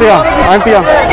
I'm Pia.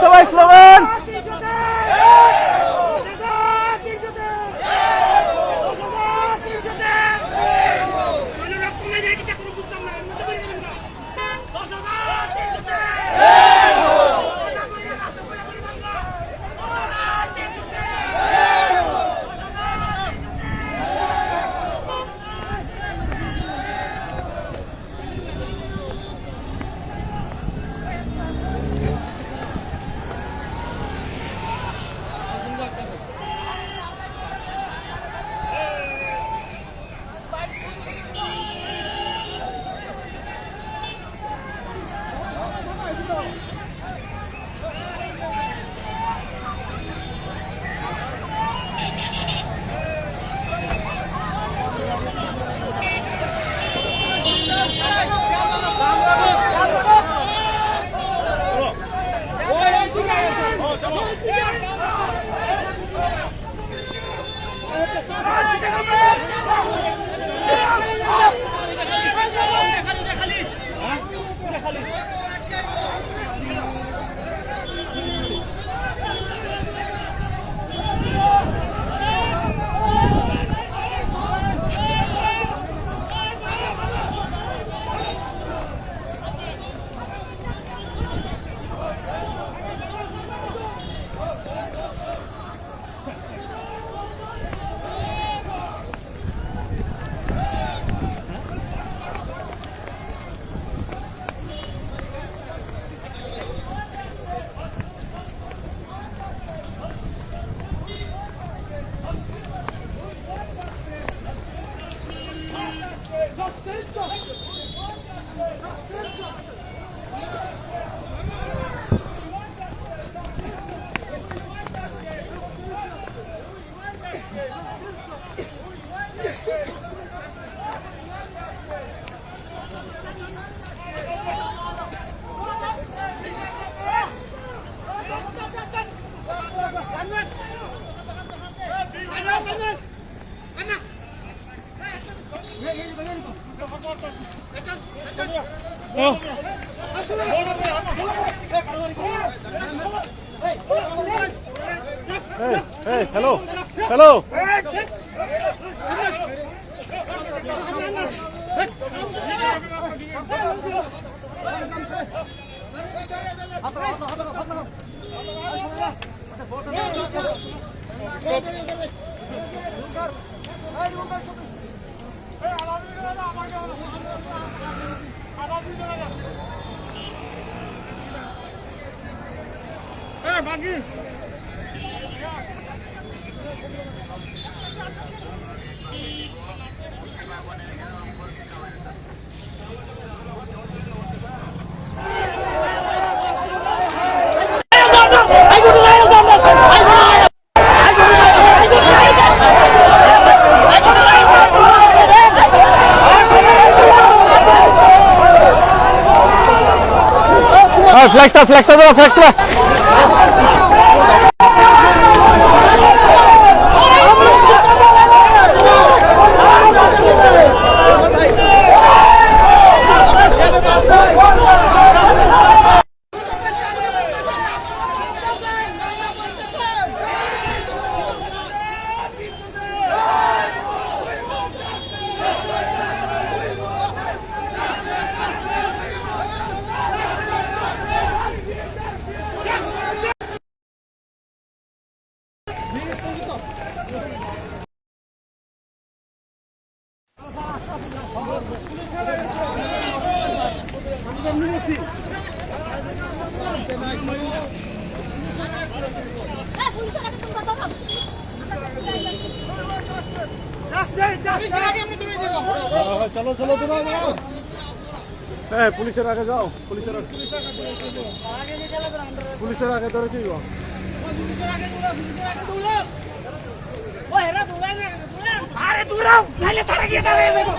সবাই slogan Hey, hello. Hello. Flex da, flex da, flex da. চলো চলো পুলিশের আগে যাও, পুলিশের আগে ধরে কি আরে দূরাও নাইলে তারা গিয়ে দাঁড়িয়ে যাবো।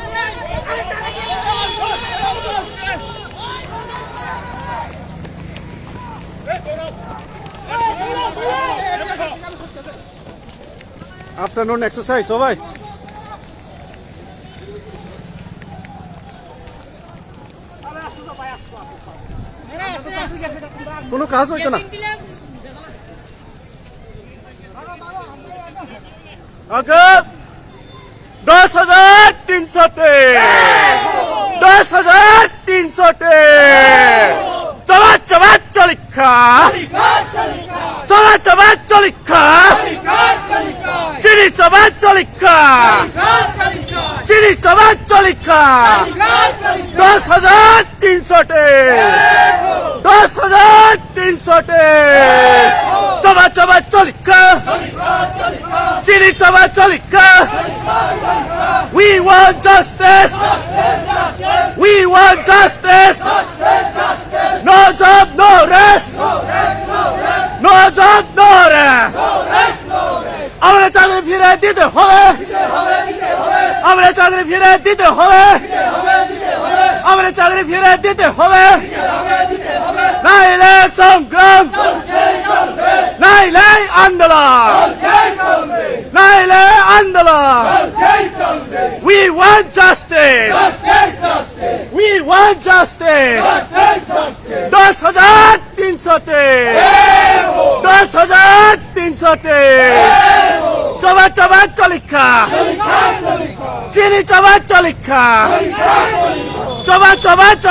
আফটারনুন এক্সারসাইজ সবাই। কোনো কাজ হইতো না। আগত 10,300 10,300 চলা চলা চলিখা চলা চলা চলিখা চিনি চবা চলিখা চিনি চবা চলিখা 10,300 10,300 চবা চবা চলিখা চিনি চবা চলিখা We want justice. We want justice. No job, no rest. No job, no rest. আমরা চাকরি ফিরে দিতে হবে। আমরা চাকরি ফিরে দিতে হবে। আমরা চাকরি ফিরে দিতে হবে। নাইলে সংগ্রাম, নাইলে আন্দোলন, নাইলে আন্দোলন। We want justice. We want justice. 10,300 10,300 চবা চবা চলিখা চিনি চবা চলিখা চবা চবা